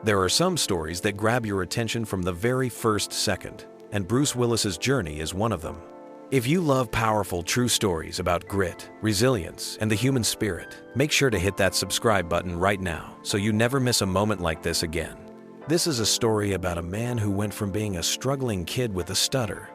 There are some stories that grab your attention from the very first second, and Bruce Willis's journey is one of them. If you love powerful, true stories about grit, resilience, and the human spirit, make sure to hit that subscribe button right now so you never miss a moment like this again. This is a story about a man who went from being a struggling kid with a stutter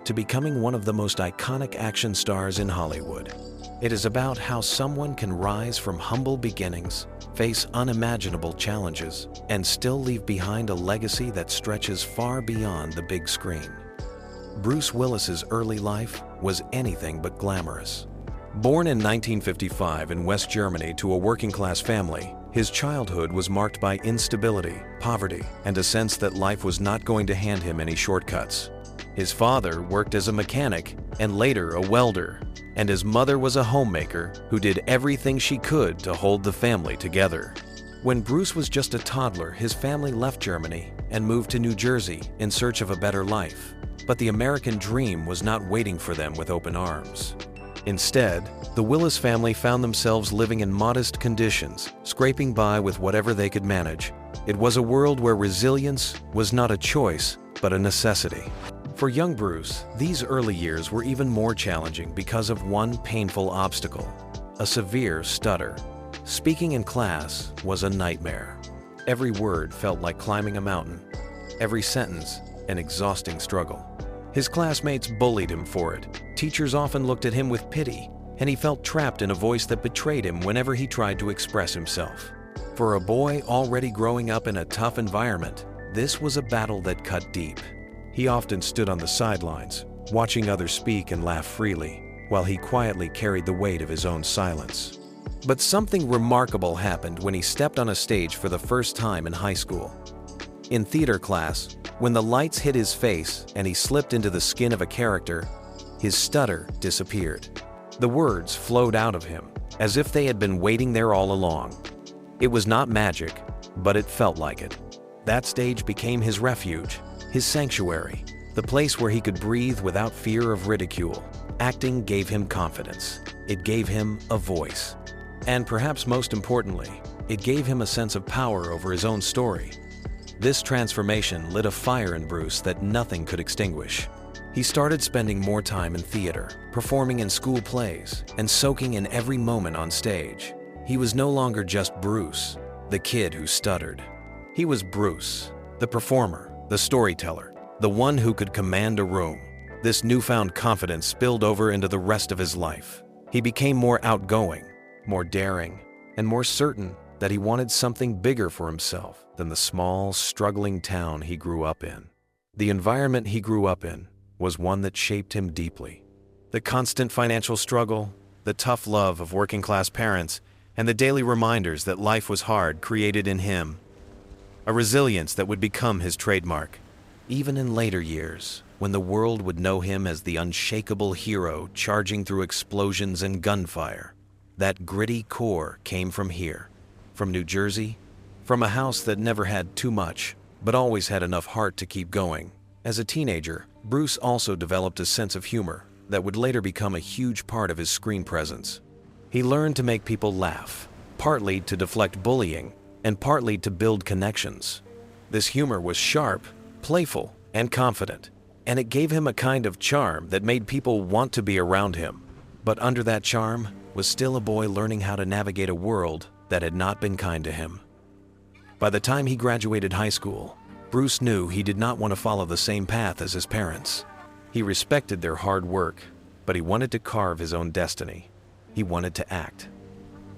to becoming one of the most iconic action stars in Hollywood. It is about how someone can rise from humble beginnings, face unimaginable challenges, and still leave behind a legacy that stretches far beyond the big screen. Bruce Willis's early life was anything but glamorous. Born in 1955 in West Germany to a working-class family, his childhood was marked by instability, poverty, and a sense that life was not going to hand him any shortcuts. His father worked as a mechanic and later a welder, and his mother was a homemaker who did everything she could to hold the family together. When Bruce was just a toddler, his family left Germany and moved to New Jersey in search of a better life. But the American dream was not waiting for them with open arms. Instead, the Willis family found themselves living in modest conditions, scraping by with whatever they could manage. It was a world where resilience was not a choice, but a necessity. For young Bruce, these early years were even more challenging because of one painful obstacle: a severe stutter. Speaking in class was a nightmare. Every word felt like climbing a mountain, every sentence an exhausting struggle. His classmates bullied him for it. Teachers often looked at him with pity, and he felt trapped in a voice that betrayed him whenever he tried to express himself. For a boy already growing up in a tough environment, this was a battle that cut deep. He often stood on the sidelines, watching others speak and laugh freely, while he quietly carried the weight of his own silence. But something remarkable happened when he stepped on a stage for the first time in high school. In theater class, when the lights hit his face and he slipped into the skin of a character, his stutter disappeared. The words flowed out of him, as if they had been waiting there all along. It was not magic, but it felt like it. That stage became his refuge, his sanctuary, the place where he could breathe without fear of ridicule. Acting gave him confidence. It gave him a voice. And perhaps most importantly, it gave him a sense of power over his own story. This transformation lit a fire in Bruce that nothing could extinguish. He started spending more time in theater, performing in school plays, and soaking in every moment on stage. He was no longer just Bruce, the kid who stuttered. He was Bruce, the performer, the storyteller, the one who could command a room. This newfound confidence spilled over into the rest of his life. He became more outgoing, more daring, and more certain that he wanted something bigger for himself than the small, struggling town he grew up in. The environment he grew up in was one that shaped him deeply. The constant financial struggle, the tough love of working-class parents, and the daily reminders that life was hard created in him a resilience that would become his trademark. Even in later years, when the world would know him as the unshakable hero charging through explosions and gunfire, that gritty core came from here. From New Jersey, from a house that never had too much, but always had enough heart to keep going. As a teenager, Bruce also developed a sense of humor that would later become a huge part of his screen presence. He learned to make people laugh, partly to deflect bullying, and partly to build connections. This humor was sharp, playful, and confident, and it gave him a kind of charm that made people want to be around him. But under that charm was still a boy learning how to navigate a world that had not been kind to him. By the time he graduated high school, Bruce knew he did not want to follow the same path as his parents. He respected their hard work, but he wanted to carve his own destiny. He wanted to act.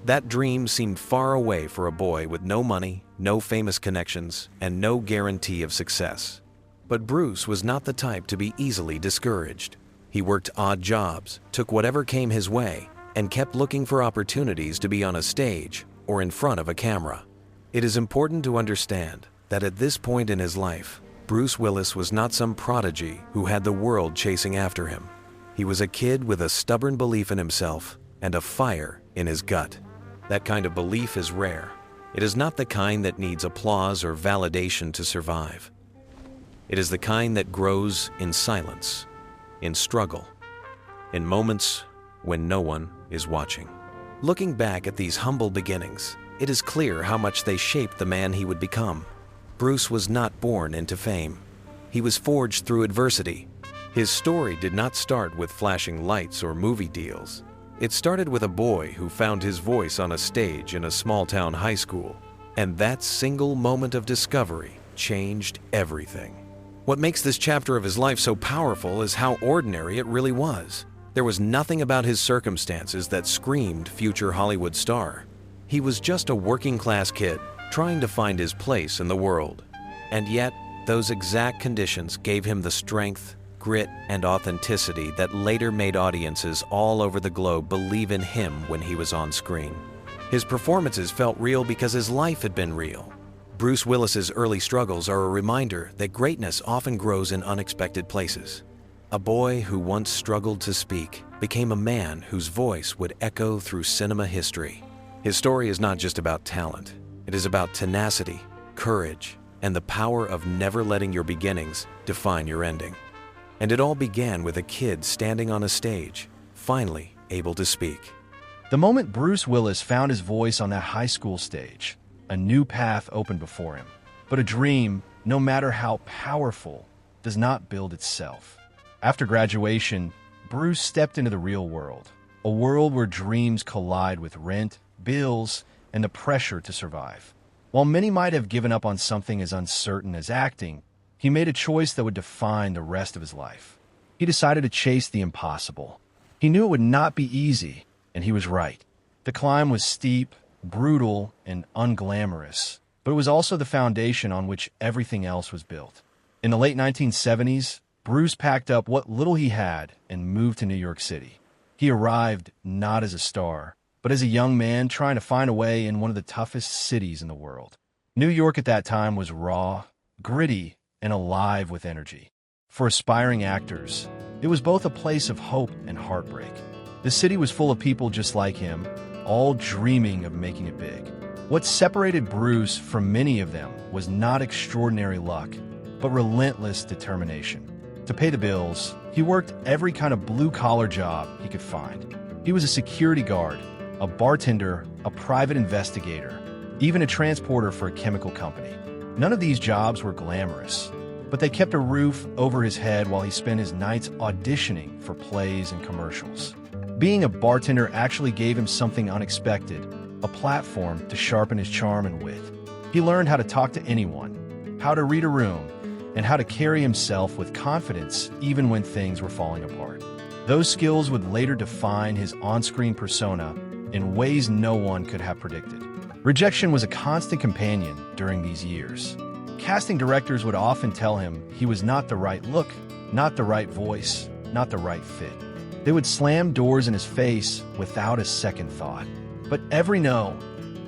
That dream seemed far away for a boy with no money, no famous connections, and no guarantee of success. But Bruce was not the type to be easily discouraged. He worked odd jobs, took whatever came his way, and kept looking for opportunities to be on a stage or in front of a camera. It is important to understand that at this point in his life, Bruce Willis was not some prodigy who had the world chasing after him. He was a kid with a stubborn belief in himself and a fire in his gut. That kind of belief is rare. It is not the kind that needs applause or validation to survive. It is the kind that grows in silence, in struggle, in moments when no one is watching. Looking back at these humble beginnings, it is clear how much they shaped the man he would become. Bruce was not born into fame. He was forged through adversity. His story did not start with flashing lights or movie deals. It started with a boy who found his voice on a stage in a small-town high school. And that single moment of discovery changed everything. What makes this chapter of his life so powerful is how ordinary it really was. There was nothing about his circumstances that screamed future Hollywood star. He was just a working-class kid trying to find his place in the world. And yet, those exact conditions gave him the strength, grit, and authenticity that later made audiences all over the globe believe in him when he was on screen. His performances felt real because his life had been real. Bruce Willis's early struggles are a reminder that greatness often grows in unexpected places. A boy who once struggled to speak became a man whose voice would echo through cinema history. His story is not just about talent. It is about tenacity, courage, and the power of never letting your beginnings define your ending. And it all began with a kid standing on a stage, finally able to speak. The moment Bruce Willis found his voice on that high school stage, a new path opened before him. But a dream, no matter how powerful, does not build itself. After graduation, Bruce stepped into the real world, a world where dreams collide with rent, bills, and the pressure to survive. While many might have given up on something as uncertain as acting, he made a choice that would define the rest of his life. He decided to chase the impossible. He knew it would not be easy, and he was right. The climb was steep, brutal, and unglamorous, but it was also the foundation on which everything else was built. In the late 1970s, Bruce packed up what little he had and moved to New York City. He arrived not as a star, but as a young man trying to find a way in one of the toughest cities in the world. New York at that time was raw, gritty, and alive with energy. For aspiring actors, it was both a place of hope and heartbreak. The city was full of people just like him, all dreaming of making it big. What separated Bruce from many of them was not extraordinary luck, but relentless determination. To pay the bills, he worked every kind of blue-collar job he could find. He was a security guard, a bartender, a private investigator, even a transporter for a chemical company. None of these jobs were glamorous, but they kept a roof over his head while he spent his nights auditioning for plays and commercials. Being a bartender actually gave him something unexpected, a platform to sharpen his charm and wit. He learned how to talk to anyone, how to read a room, and how to carry himself with confidence even when things were falling apart. Those skills would later define his on-screen persona in ways no one could have predicted. Rejection was a constant companion during these years. Casting directors would often tell him he was not the right look, not the right voice, not the right fit. They would slam doors in his face without a second thought. But every no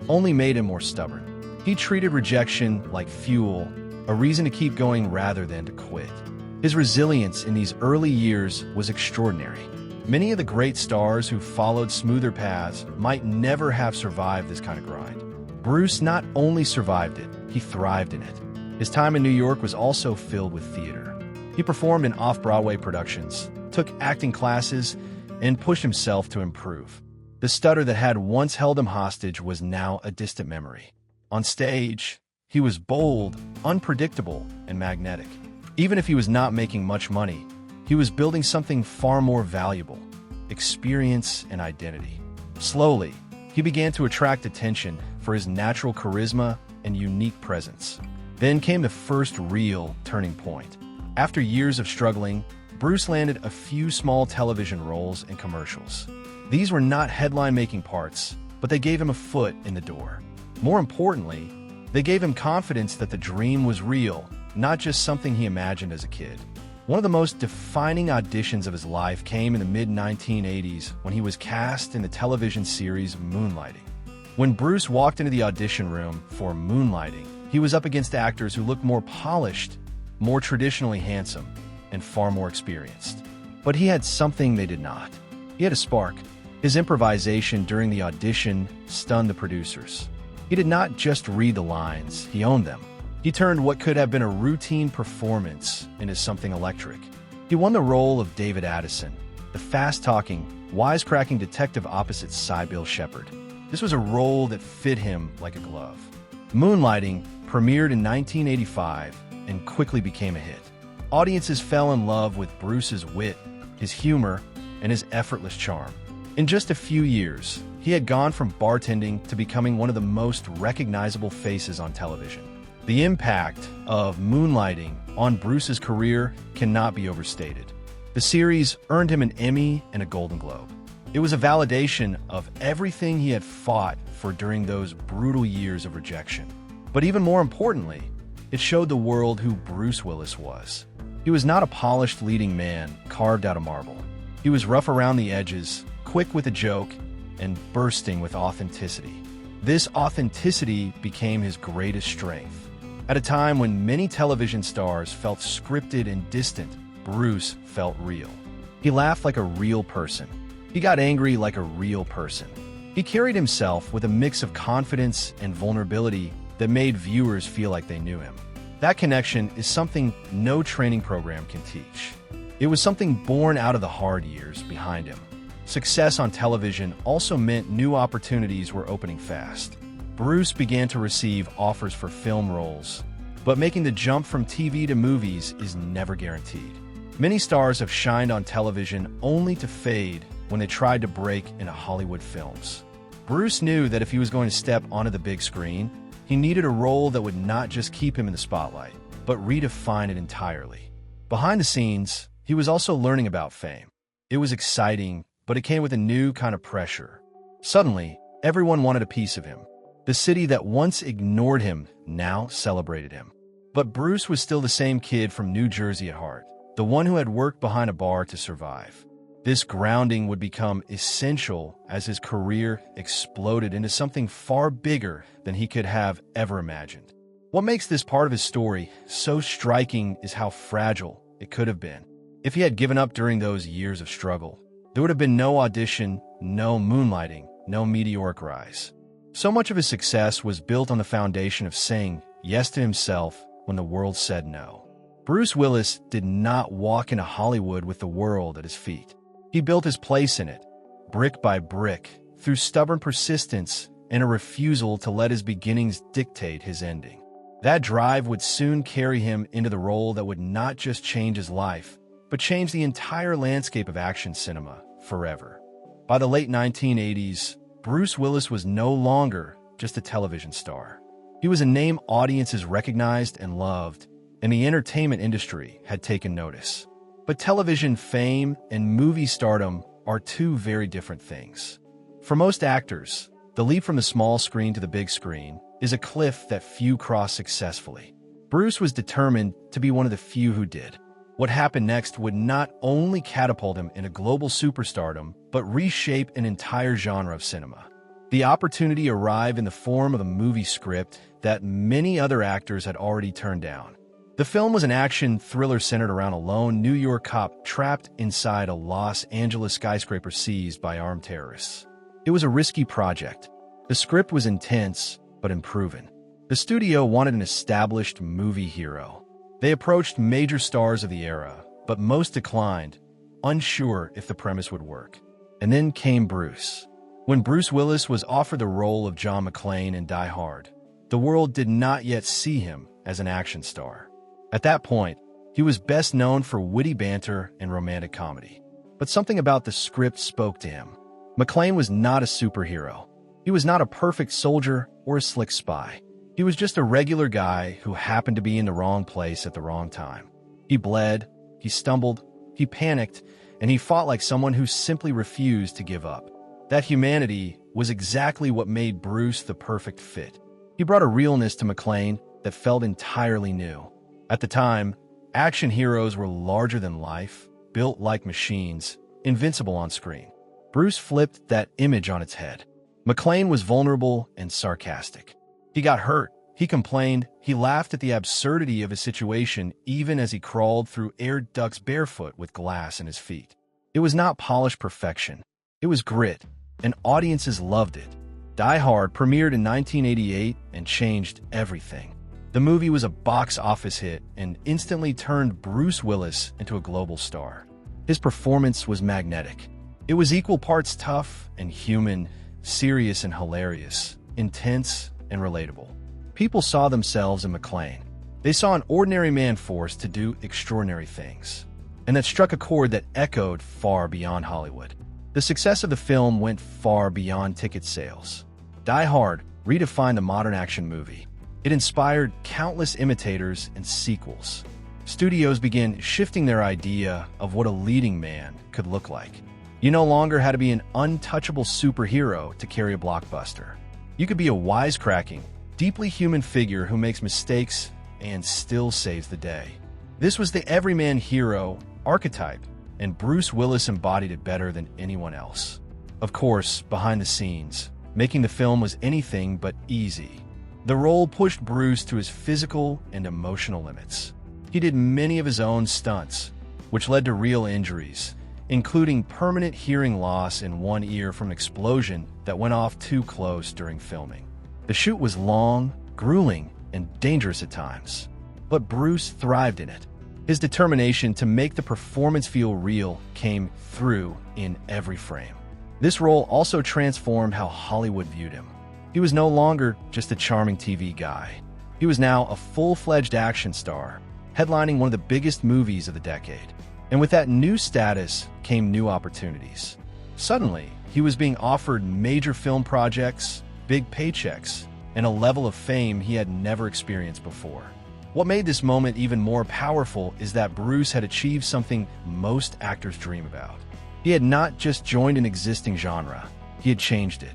only made him more stubborn. He treated rejection like fuel, a reason to keep going rather than to quit. His resilience in these early years was extraordinary. Many of the great stars who followed smoother paths might never have survived this kind of grind. Bruce not only survived it, he thrived in it. His time in New York was also filled with theater. He performed in off-Broadway productions, took acting classes, and pushed himself to improve. The stutter that had once held him hostage was now a distant memory. On stage, he was bold, unpredictable, and magnetic. Even if he was not making much money, he was building something far more valuable: experience and identity. Slowly, he began to attract attention for his natural charisma and unique presence. Then came the first real turning point. After years of struggling, Bruce landed a few small television roles and commercials. These were not headline-making parts, but they gave him a foot in the door. More importantly, they gave him confidence that the dream was real, not just something he imagined as a kid. One of the most defining auditions of his life came in the mid-1980s when he was cast in the television series Moonlighting. When Bruce walked into the audition room for Moonlighting, he was up against actors who looked more polished, more traditionally handsome, and far more experienced. But he had something they did not. He had a spark. His improvisation during the audition stunned the producers. He did not just read the lines, he owned them. He turned what could have been a routine performance into something electric. He won the role of David Addison, the fast-talking, wisecracking detective opposite Sybil Shepherd. This was a role that fit him like a glove. Moonlighting premiered in 1985 and quickly became a hit. Audiences fell in love with Bruce's wit, his humor, and his effortless charm. In just a few years, he had gone from bartending to becoming one of the most recognizable faces on television. The impact of Moonlighting on Bruce's career cannot be overstated. The series earned him an Emmy and a Golden Globe. It was a validation of everything he had fought for during those brutal years of rejection. But even more importantly, it showed the world who Bruce Willis was. He was not a polished leading man carved out of marble. He was rough around the edges, quick with a joke, and bursting with authenticity. This authenticity became his greatest strength. At a time when many television stars felt scripted and distant, Bruce felt real. He laughed like a real person. He got angry like a real person. He carried himself with a mix of confidence and vulnerability that made viewers feel like they knew him. That connection is something no training program can teach. It was something born out of the hard years behind him. Success on television also meant new opportunities were opening fast. Bruce began to receive offers for film roles, but making the jump from TV to movies is never guaranteed. Many stars have shined on television only to fade when they tried to break into Hollywood films. Bruce knew that if he was going to step onto the big screen, he needed a role that would not just keep him in the spotlight, but redefine it entirely. Behind the scenes, he was also learning about fame. It was exciting, but it came with a new kind of pressure. Suddenly, everyone wanted a piece of him. The city that once ignored him now celebrated him. But Bruce was still the same kid from New Jersey at heart, the one who had worked behind a bar to survive. This grounding would become essential as his career exploded into something far bigger than he could have ever imagined. What makes this part of his story so striking is how fragile it could have been. If he had given up during those years of struggle, there would have been no audition, no moonlighting, no meteoric rise. So much of his success was built on the foundation of saying yes to himself when the world said no. Bruce Willis did not walk into Hollywood with the world at his feet. He built his place in it, brick by brick, through stubborn persistence and a refusal to let his beginnings dictate his ending. That drive would soon carry him into the role that would not just change his life, but change the entire landscape of action cinema forever. By the late 1980s, Bruce Willis was no longer just a television star. He was a name audiences recognized and loved, and the entertainment industry had taken notice. But television fame and movie stardom are two very different things. For most actors, the leap from the small screen to the big screen is a cliff that few cross successfully. Bruce was determined to be one of the few who did. What happened next would not only catapult him into global superstardom, but reshape an entire genre of cinema. The opportunity arrived in the form of a movie script that many other actors had already turned down. The film was an action thriller centered around a lone New York cop trapped inside a Los Angeles skyscraper seized by armed terrorists. It was a risky project. The script was intense, but unproven. The studio wanted an established movie hero. They approached major stars of the era, but most declined, unsure if the premise would work. And then came Bruce. When Bruce Willis was offered the role of John McClane in Die Hard, the world did not yet see him as an action star. At that point, he was best known for witty banter and romantic comedy. But something about the script spoke to him. McClane was not a superhero. He was not a perfect soldier or a slick spy. He was just a regular guy who happened to be in the wrong place at the wrong time. He bled, he stumbled, he panicked, and he fought like someone who simply refused to give up. That humanity was exactly what made Bruce the perfect fit. He brought a realness to McClane that felt entirely new. At the time, action heroes were larger than life, built like machines, invincible on screen. Bruce flipped that image on its head. McClane was vulnerable and sarcastic. He got hurt, he complained, he laughed at the absurdity of his situation even as he crawled through air ducts barefoot with glass in his feet. It was not polished perfection. It was grit, and audiences loved it. Die Hard premiered in 1988 and changed everything. The movie was a box office hit and instantly turned Bruce Willis into a global star. His performance was magnetic. It was equal parts tough and human, serious and hilarious, intense and relatable. People saw themselves in McClane. They saw an ordinary man forced to do extraordinary things. And that struck a chord that echoed far beyond Hollywood. The success of the film went far beyond ticket sales. Die Hard redefined the modern action movie. It inspired countless imitators and sequels. Studios began shifting their idea of what a leading man could look like. You no longer had to be an untouchable superhero to carry a blockbuster. You could be a wisecracking, deeply human figure who makes mistakes and still saves the day. This was the everyman hero archetype, and Bruce Willis embodied it better than anyone else. Of course, behind the scenes, making the film was anything but easy. The role pushed Bruce to his physical and emotional limits. He did many of his own stunts, which led to real injuries, including permanent hearing loss in one ear from an explosion that went off too close during filming. The shoot was long, grueling, and dangerous at times, but Bruce thrived in it. His determination to make the performance feel real came through in every frame. This role also transformed how Hollywood viewed him. He was no longer just a charming TV guy. He was now a full-fledged action star, headlining one of the biggest movies of the decade. And with that new status came new opportunities. Suddenly, he was being offered major film projects, big paychecks, and a level of fame he had never experienced before. What made this moment even more powerful is that Bruce had achieved something most actors dream about. He had not just joined an existing genre, he had changed it.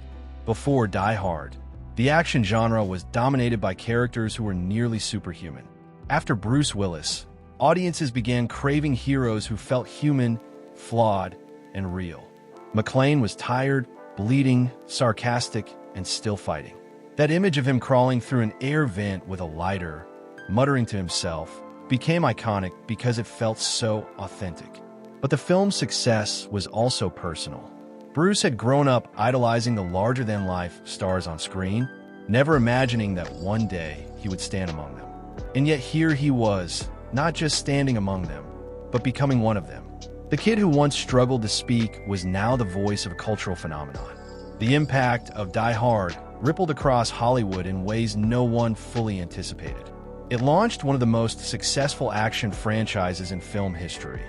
Before Die Hard, the action genre was dominated by characters who were nearly superhuman. After Bruce Willis, audiences began craving heroes who felt human, flawed, and real. McClane was tired, bleeding, sarcastic, and still fighting. That image of him crawling through an air vent with a lighter, muttering to himself, became iconic because it felt so authentic. But the film's success was also personal. Bruce had grown up idolizing the larger-than-life stars on screen, never imagining that one day he would stand among them. And yet here he was, not just standing among them, but becoming one of them. The kid who once struggled to speak was now the voice of a cultural phenomenon. The impact of Die Hard rippled across Hollywood in ways no one fully anticipated. It launched one of the most successful action franchises in film history,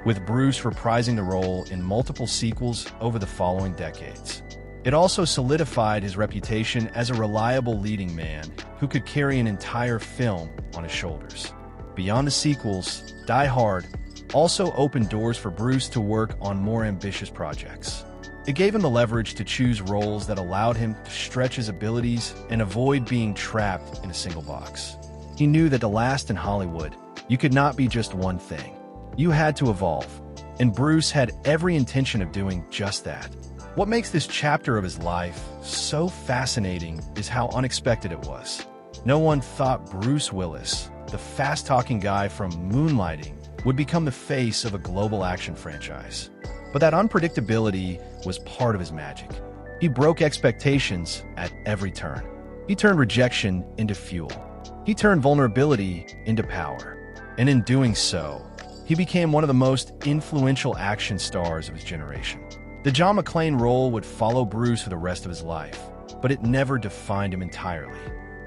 with Bruce reprising the role in multiple sequels over the following decades. It also solidified his reputation as a reliable leading man who could carry an entire film on his shoulders. Beyond the sequels, Die Hard also opened doors for Bruce to work on more ambitious projects. It gave him the leverage to choose roles that allowed him to stretch his abilities and avoid being trapped in a single box. He knew that to last in Hollywood, you could not be just one thing. You had to evolve, and Bruce had every intention of doing just that. What makes this chapter of his life so fascinating is how unexpected it was. No one thought Bruce Willis, the fast-talking guy from Moonlighting, would become the face of a global action franchise. But that unpredictability was part of his magic. He broke expectations at every turn. He turned rejection into fuel. He turned vulnerability into power. And in doing so, he became one of the most influential action stars of his generation. The John McClane role would follow Bruce for the rest of his life, but it never defined him entirely.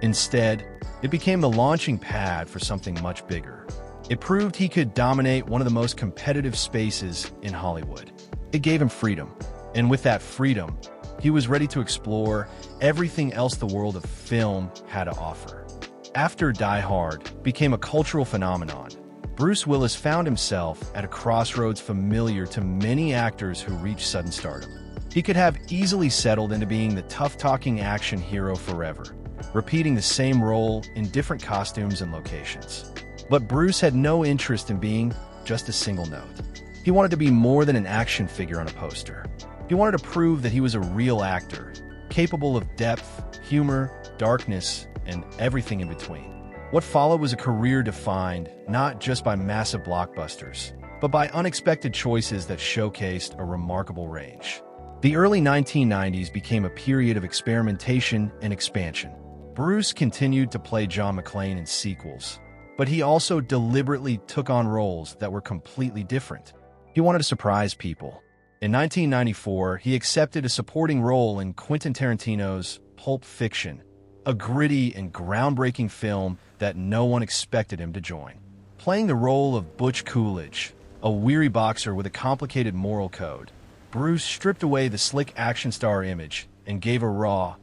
Instead, it became the launching pad for something much bigger. It proved he could dominate one of the most competitive spaces in Hollywood. It gave him freedom, and with that freedom, he was ready to explore everything else the world of film had to offer. After Die Hard became a cultural phenomenon, Bruce Willis found himself at a crossroads familiar to many actors who reached sudden stardom. He could have easily settled into being the tough-talking action hero forever, repeating the same role in different costumes and locations. But Bruce had no interest in being just a single note. He wanted to be more than an action figure on a poster. He wanted to prove that he was a real actor, capable of depth, humor, darkness, and everything in between. What followed was a career defined not just by massive blockbusters, but by unexpected choices that showcased a remarkable range. The early 1990s became a period of experimentation and expansion. Bruce continued to play John McClane in sequels, but he also deliberately took on roles that were completely different. He wanted to surprise people. In 1994, he accepted a supporting role in Quentin Tarantino's Pulp Fiction, a gritty and groundbreaking film that no one expected him to join. Playing the role of Butch Coolidge, a weary boxer with a complicated moral code, Bruce stripped away the slick action star image and gave a raw,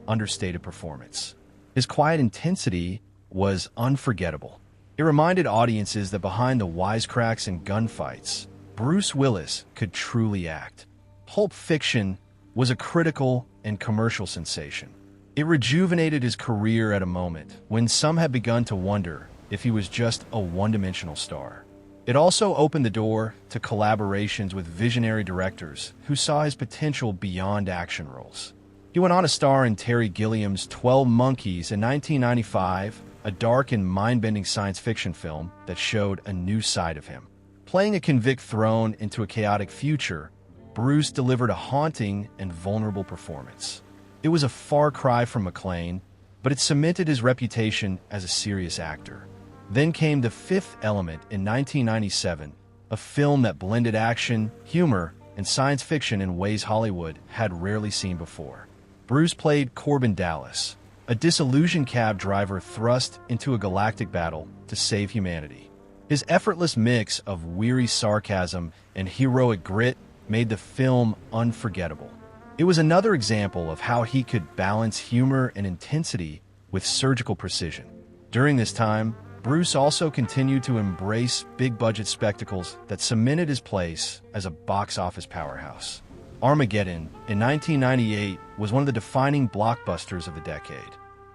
understated performance. His quiet intensity was unforgettable. It reminded audiences that behind the wisecracks and gunfights, Bruce Willis could truly act. Pulp Fiction was a critical and commercial sensation. It rejuvenated his career at a moment when some had begun to wonder if he was just a one-dimensional star. It also opened the door to collaborations with visionary directors who saw his potential beyond action roles. He went on to star in Terry Gilliam's 12 Monkeys in 1995, a dark and mind-bending science fiction film that showed a new side of him. Playing a convict thrown into a chaotic future, Bruce delivered a haunting and vulnerable performance. It was a far cry from McClane, but it cemented his reputation as a serious actor. Then came The Fifth Element in 1997, a film that blended action, humor, and science fiction in ways Hollywood had rarely seen before. Bruce played Corbin Dallas, a disillusioned cab driver thrust into a galactic battle to save humanity. His effortless mix of weary sarcasm and heroic grit made the film unforgettable. It was another example of how he could balance humor and intensity with surgical precision. During this time, Bruce also continued to embrace big-budget spectacles that cemented his place as a box office powerhouse. Armageddon in 1998 was one of the defining blockbusters of the decade.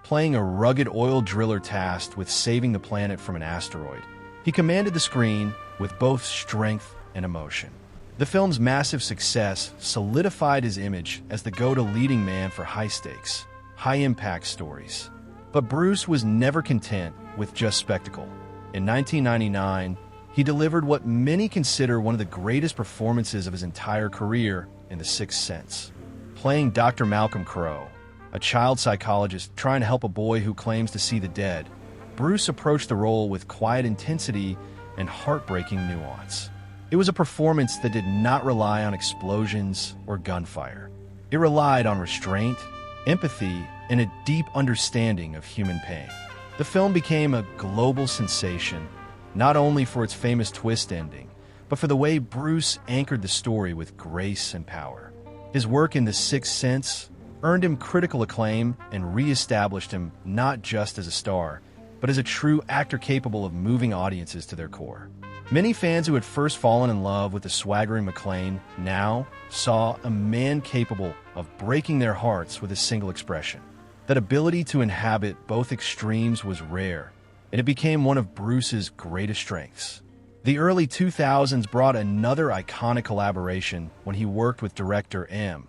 Playing a rugged oil driller tasked with saving the planet from an asteroid, he commanded the screen with both strength and emotion. The film's massive success solidified his image as the go-to leading man for high-stakes, high-impact stories. But Bruce was never content with just spectacle. In 1999, he delivered what many consider one of the greatest performances of his entire career in The Sixth Sense. Playing Dr. Malcolm Crowe, a child psychologist trying to help a boy who claims to see the dead, Bruce approached the role with quiet intensity and heartbreaking nuance. It was a performance that did not rely on explosions or gunfire. It relied on restraint, empathy, and a deep understanding of human pain. The film became a global sensation, not only for its famous twist ending, but for the way Bruce anchored the story with grace and power. His work in The Sixth Sense earned him critical acclaim and re-established him not just as a star, but as a true actor capable of moving audiences to their core. Many fans who had first fallen in love with the swaggering McClane now saw a man capable of breaking their hearts with a single expression. That ability to inhabit both extremes was rare, and it became one of Bruce's greatest strengths. The early 2000s brought another iconic collaboration when he worked with director M.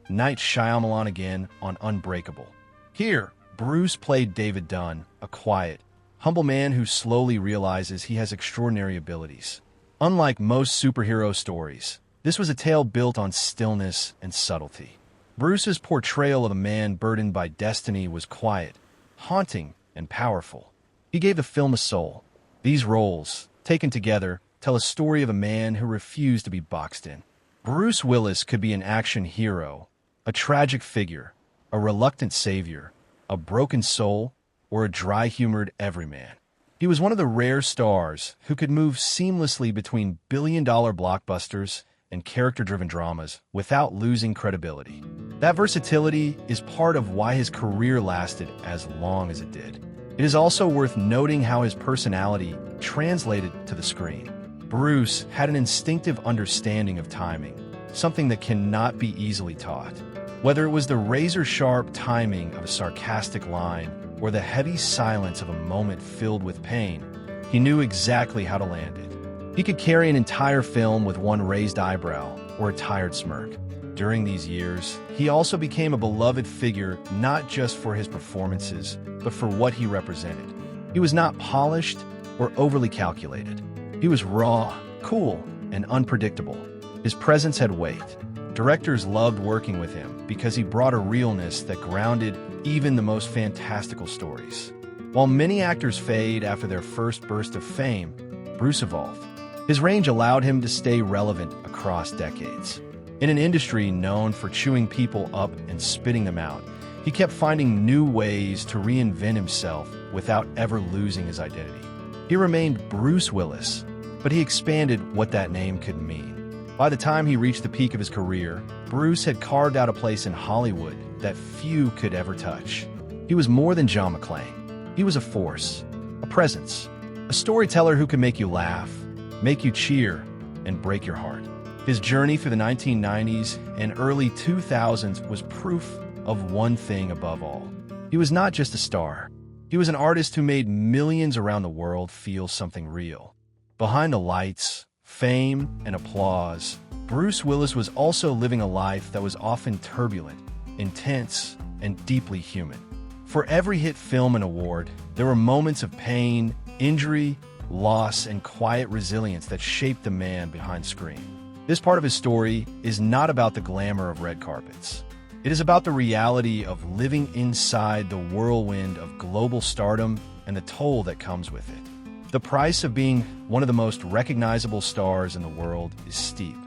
Night Shyamalan again on Unbreakable. Here, Bruce played David Dunn, a quiet, humble man who slowly realizes he has extraordinary abilities. Unlike most superhero stories, this was a tale built on stillness and subtlety. Bruce's portrayal of a man burdened by destiny was quiet, haunting, and powerful. He gave the film a soul. These roles, taken together, tell a story of a man who refused to be boxed in. Bruce Willis could be an action hero, a tragic figure, a reluctant savior, a broken soul, or a dry-humored everyman. He was one of the rare stars who could move seamlessly between billion-dollar blockbusters and character-driven dramas without losing credibility. That versatility is part of why his career lasted as long as it did. It is also worth noting how his personality translated to the screen. Bruce had an instinctive understanding of timing, something that cannot be easily taught. Whether it was the razor-sharp timing of a sarcastic line or the heavy silence of a moment filled with pain, he knew exactly how to land it. He could carry an entire film with one raised eyebrow or a tired smirk. During these years, he also became a beloved figure not just for his performances, but for what he represented. He was not polished or overly calculated. He was raw, cool, and unpredictable. His presence had weight. Directors loved working with him because he brought a realness that grounded even the most fantastical stories. While many actors fade after their first burst of fame, Bruce evolved. His range allowed him to stay relevant across decades. In an industry known for chewing people up and spitting them out, He kept finding new ways to reinvent himself without ever losing his identity. He remained Bruce Willis, but he expanded what that name could mean. By the time he reached the peak of his career, Bruce had carved out a place in Hollywood that few could ever touch. He was more than John McClane. He was a force, a presence, a storyteller who could make you laugh, make you cheer, and break your heart. His journey through the 1990s and early 2000s was proof of one thing above all. He was not just a star. He was an artist who made millions around the world feel something real. Behind the lights, fame, and applause, Bruce Willis was also living a life that was often turbulent, intense, and deeply human. For every hit film and award, there were moments of pain, injury, loss, and quiet resilience that shaped the man behind screen. This part of his story is not about the glamour of red carpets. It is about the reality of living inside the whirlwind of global stardom and the toll that comes with it. The price of being one of the most recognizable stars in the world is steep.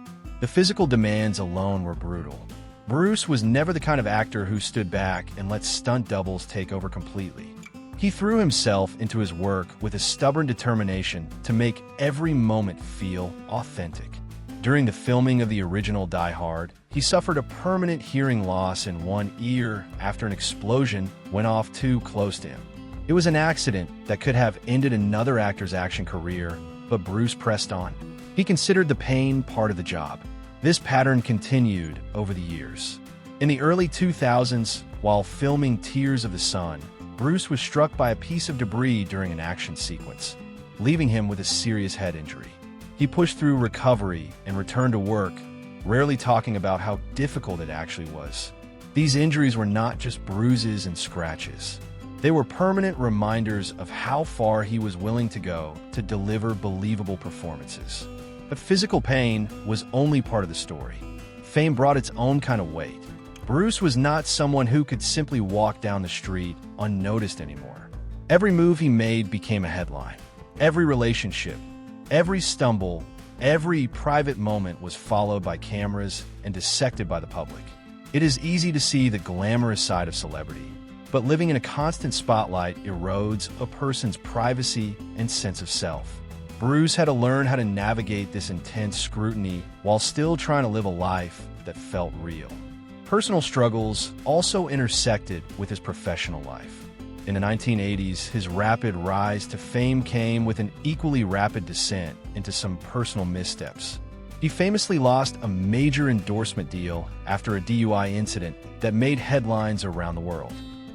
The physical demands alone were brutal. Bruce was never the kind of actor who stood back and let stunt doubles take over completely. He threw himself into his work with a stubborn determination to make every moment feel authentic. During the filming of the original Die Hard, he suffered a permanent hearing loss in one ear after an explosion went off too close to him. It was an accident that could have ended another actor's action career, but Bruce pressed on. He considered the pain part of the job. This pattern continued over the years. In the early 2000s, while filming Tears of the Sun, Bruce was struck by a piece of debris during an action sequence, leaving him with a serious head injury. He pushed through recovery and returned to work, rarely talking about how difficult it actually was. These injuries were not just bruises and scratches. They were permanent reminders of how far he was willing to go to deliver believable performances. But physical pain was only part of the story. Fame brought its own kind of weight. Bruce was not someone who could simply walk down the street unnoticed anymore. Every move he made became a headline. Every relationship, every stumble, every private moment was followed by cameras and dissected by the public. It is easy to see the glamorous side of celebrity, but living in a constant spotlight erodes a person's privacy and sense of self. Bruce had to learn how to navigate this intense scrutiny while still trying to live a life that felt real. Personal struggles also intersected with his professional life. In the 1980s, his rapid rise to fame came with an equally rapid descent into some personal missteps. He famously lost a major endorsement deal after a DUI incident that made headlines around the world.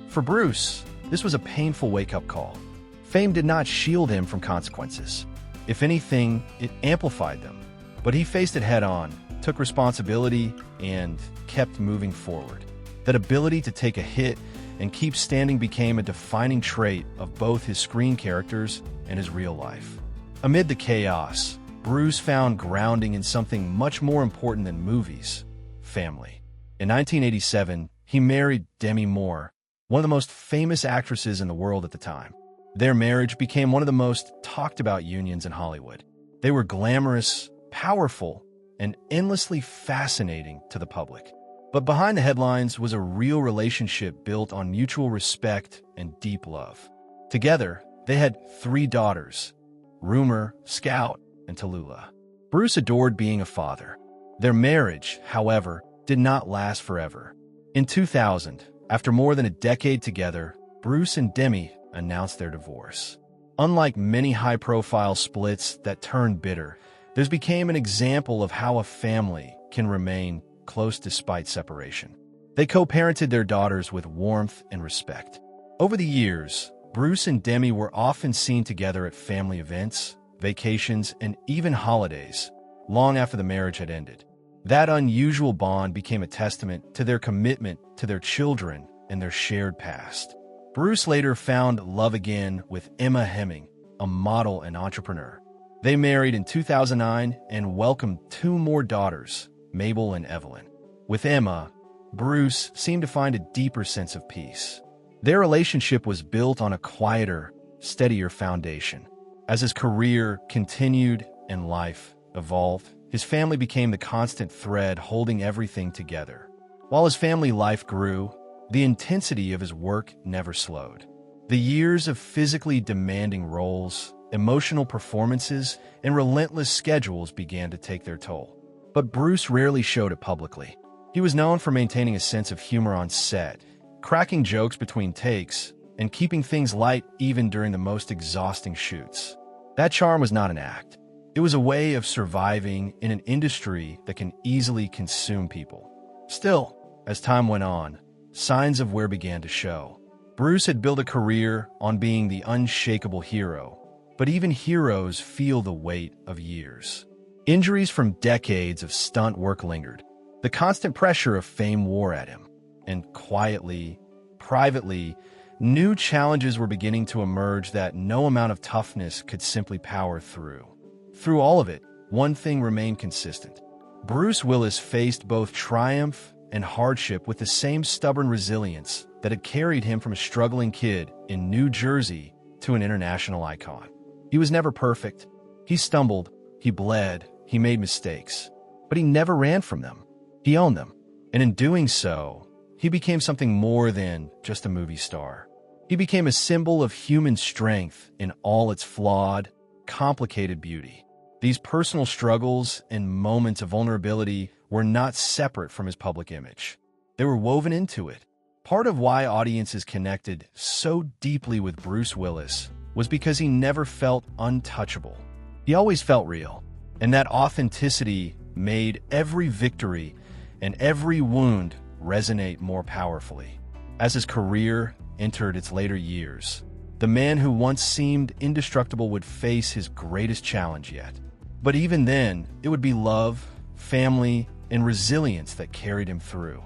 For Bruce, this was a painful wake-up call. Fame did not shield him from consequences. If anything, it amplified them. But he faced it head-on, took responsibility, and kept moving forward. That ability to take a hit and keep standing became a defining trait of both his screen characters and his real life. Amid the chaos, Bruce found grounding in something much more important than movies: family. In 1987, he married Demi Moore, one of the most famous actresses in the world at the time. Their marriage became one of the most talked about unions in Hollywood. They were glamorous, powerful, and endlessly fascinating to the public. But behind the headlines was a real relationship built on mutual respect and deep love. Together, they had 3 daughters: Rumor, Scout, and Tallulah. Bruce adored being a father. Their marriage, however, did not last forever. In 2000, after more than a decade together, Bruce and Demi announced their divorce. Unlike many high-profile splits that turned bitter, this became an example of how a family can remain close despite separation. They co-parented their daughters with warmth and respect. Over the years, Bruce and Demi were often seen together at family events, vacations, and even holidays, long after the marriage had ended. That unusual bond became a testament to their commitment to their children and their shared past. Bruce later found love again with Emma Hemming, a model and entrepreneur. They married in 2009 and welcomed 2 more daughters, Mabel and Evelyn. With Emma, Bruce seemed to find a deeper sense of peace. Their relationship was built on a quieter, steadier foundation. As his career continued and life evolved, his family became the constant thread holding everything together. While his family life grew, the intensity of his work never slowed. The years of physically demanding roles, emotional performances, and relentless schedules began to take their toll. But Bruce rarely showed it publicly. He was known for maintaining a sense of humor on set, cracking jokes between takes, and keeping things light even during the most exhausting shoots. That charm was not an act. It was a way of surviving in an industry that can easily consume people. Still, as time went on, signs of wear began to show. Bruce had built a career on being the unshakable hero, but even heroes feel the weight of years. Injuries from decades of stunt work lingered. The constant pressure of fame wore at him, and quietly, privately, new challenges were beginning to emerge that no amount of toughness could simply power through. Through all of it, one thing remained consistent. Bruce Willis faced both triumph and hardship with the same stubborn resilience that had carried him from a struggling kid in New Jersey to an international icon. He was never perfect. He stumbled, he bled, he made mistakes, but he never ran from them. He owned them, and in doing so, he became something more than just a movie star. He became a symbol of human strength in all its flawed, complicated beauty. These personal struggles and moments of vulnerability were not separate from his public image. They were woven into it. Part of why audiences connected so deeply with Bruce Willis was because he never felt untouchable. He always felt real, and that authenticity made every victory and every wound resonate more powerfully. As his career entered its later years, the man who once seemed indestructible would face his greatest challenge yet. But even then, it would be love, family, and resilience that carried him through.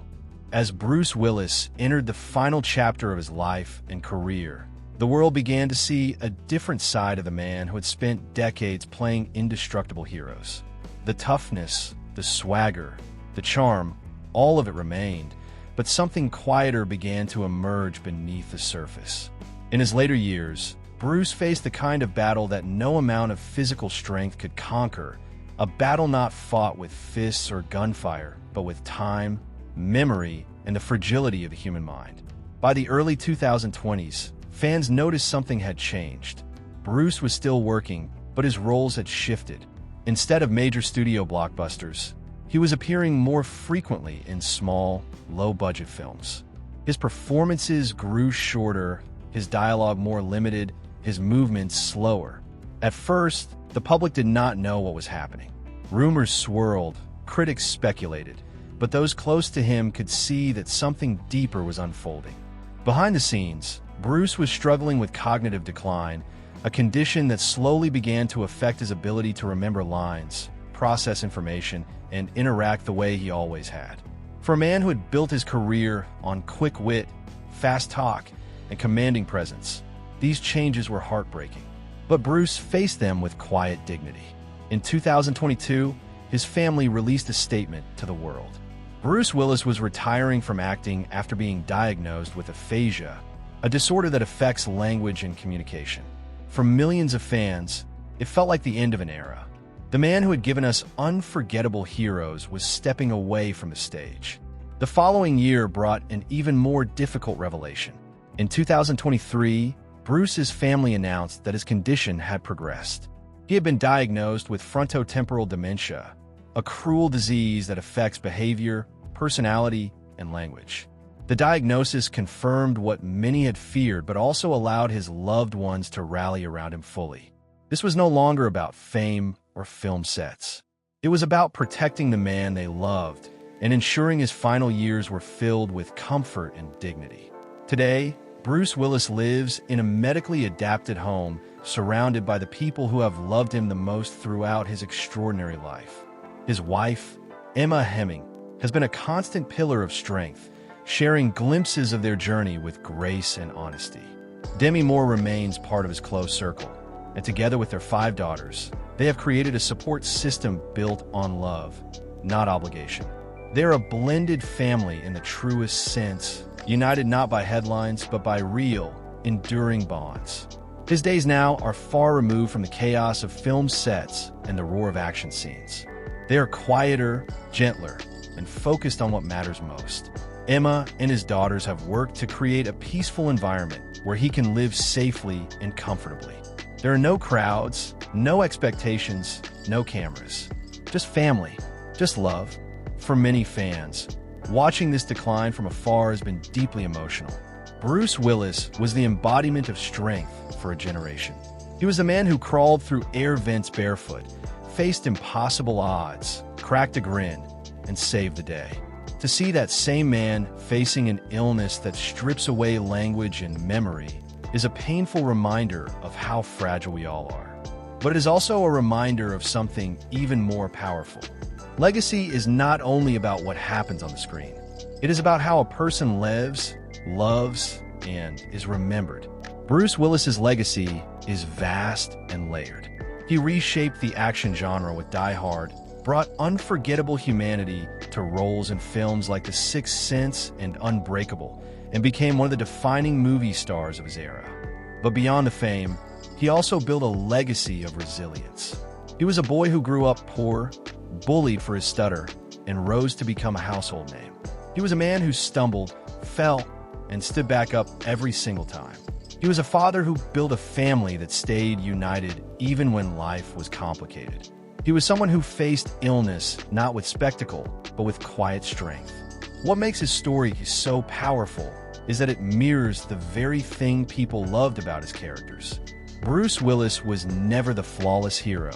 As Bruce Willis entered the final chapter of his life and career, the world began to see a different side of the man who had spent decades playing indestructible heroes. The toughness, the swagger, the charm, all of it remained, but something quieter began to emerge beneath the surface. In his later years, Bruce faced the kind of battle that no amount of physical strength could conquer, a battle not fought with fists or gunfire, but with time, memory, and the fragility of the human mind. By the early 2020s, fans noticed something had changed. Bruce was still working, but his roles had shifted. Instead of major studio blockbusters, he was appearing more frequently in small, low-budget films. His performances grew shorter, his dialogue more limited, his movements slower. At first, the public did not know what was happening. Rumors swirled, critics speculated, but those close to him could see that something deeper was unfolding. Behind the scenes, Bruce was struggling with cognitive decline, a condition that slowly began to affect his ability to remember lines, process information, and interact the way he always had. For a man who had built his career on quick wit, fast talk, and commanding presence, these changes were heartbreaking. But Bruce faced them with quiet dignity. In 2022, his family released a statement to the world. Bruce Willis was retiring from acting after being diagnosed with aphasia, a disorder that affects language and communication. For millions of fans, it felt like the end of an era. The man who had given us unforgettable heroes was stepping away from the stage. The following year brought an even more difficult revelation. In 2023, Bruce's family announced that his condition had progressed. He had been diagnosed with frontotemporal dementia, a cruel disease that affects behavior, personality, and language. The diagnosis confirmed what many had feared, but also allowed his loved ones to rally around him fully. This was no longer about fame or film sets. It was about protecting the man they loved and ensuring his final years were filled with comfort and dignity. Today, Bruce Willis lives in a medically adapted home surrounded by the people who have loved him the most throughout his extraordinary life. His wife, Emma Hemming, has been a constant pillar of strength, sharing glimpses of their journey with grace and honesty. Demi Moore remains part of his close circle, and together with their 5 daughters, they have created a support system built on love, not obligation. They're a blended family in the truest sense, united not by headlines, but by real, enduring bonds. His days now are far removed from the chaos of film sets and the roar of action scenes. They are quieter, gentler, and focused on what matters most. Emma and his daughters have worked to create a peaceful environment where he can live safely and comfortably. There are no crowds, no expectations, no cameras. Just family, just love. For many fans, watching this decline from afar has been deeply emotional. Bruce Willis was the embodiment of strength for a generation. He was the man who crawled through air vents barefoot, faced impossible odds, cracked a grin, and saved the day. To see that same man facing an illness that strips away language and memory is a painful reminder of how fragile we all are. But it is also a reminder of something even more powerful. Legacy is not only about what happens on the screen. It is about how a person lives, loves, and is remembered. Bruce Willis's legacy is vast and layered. He reshaped the action genre with Die Hard, brought unforgettable humanity to roles in films like The Sixth Sense and Unbreakable, and became one of the defining movie stars of his era. But beyond the fame, he also built a legacy of resilience. He was a boy who grew up poor, bullied for his stutter, and rose to become a household name. He was a man who stumbled, fell, and stood back up every single time. He was a father who built a family that stayed united even when life was complicated. He was someone who faced illness not with spectacle, but with quiet strength. What makes his story so powerful is that it mirrors the very thing people loved about his characters. Bruce Willis was never the flawless hero.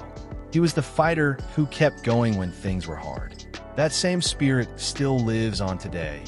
He was the fighter who kept going when things were hard. That same spirit still lives on today,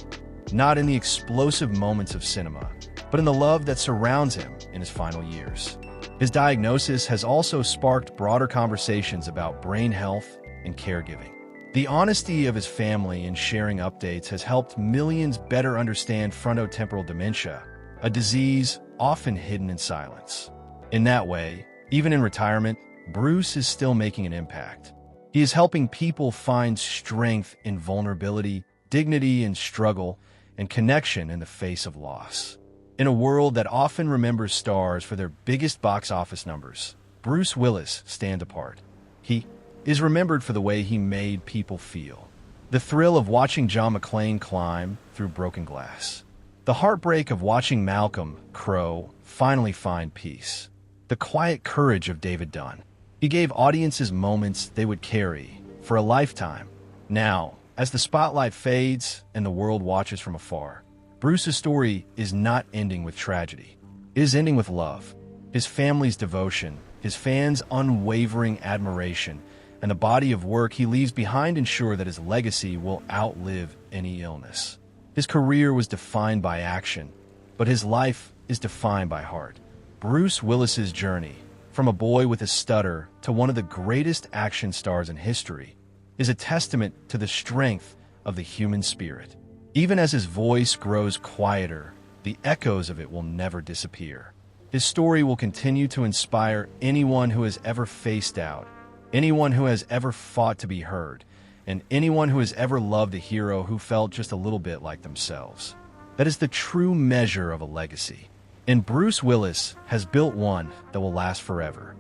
not in the explosive moments of cinema, but in the love that surrounds him in his final years. His diagnosis has also sparked broader conversations about brain health and caregiving. The honesty of his family in sharing updates has helped millions better understand frontotemporal dementia, a disease often hidden in silence. In that way, even in retirement, Bruce is still making an impact. He is helping people find strength in vulnerability, dignity in struggle, and connection in the face of loss. In a world that often remembers stars for their biggest box office numbers, Bruce Willis stands apart. He is remembered for the way he made people feel. The thrill of watching John McClane climb through broken glass. The heartbreak of watching Malcolm Crowe finally find peace. The quiet courage of David Dunn. He gave audiences moments they would carry for a lifetime. Now, as the spotlight fades and the world watches from afar, Bruce's story is not ending with tragedy. It is ending with love. His family's devotion, his fans' unwavering admiration, and the body of work he leaves behind ensure that his legacy will outlive any illness. His career was defined by action, but his life is defined by heart. Bruce Willis's journey, from a boy with a stutter to one of the greatest action stars in history, is a testament to the strength of the human spirit. Even as his voice grows quieter, the echoes of it will never disappear. His story will continue to inspire anyone who has ever faced doubt, anyone who has ever fought to be heard, and anyone who has ever loved a hero who felt just a little bit like themselves. That is the true measure of a legacy. And Bruce Willis has built one that will last forever.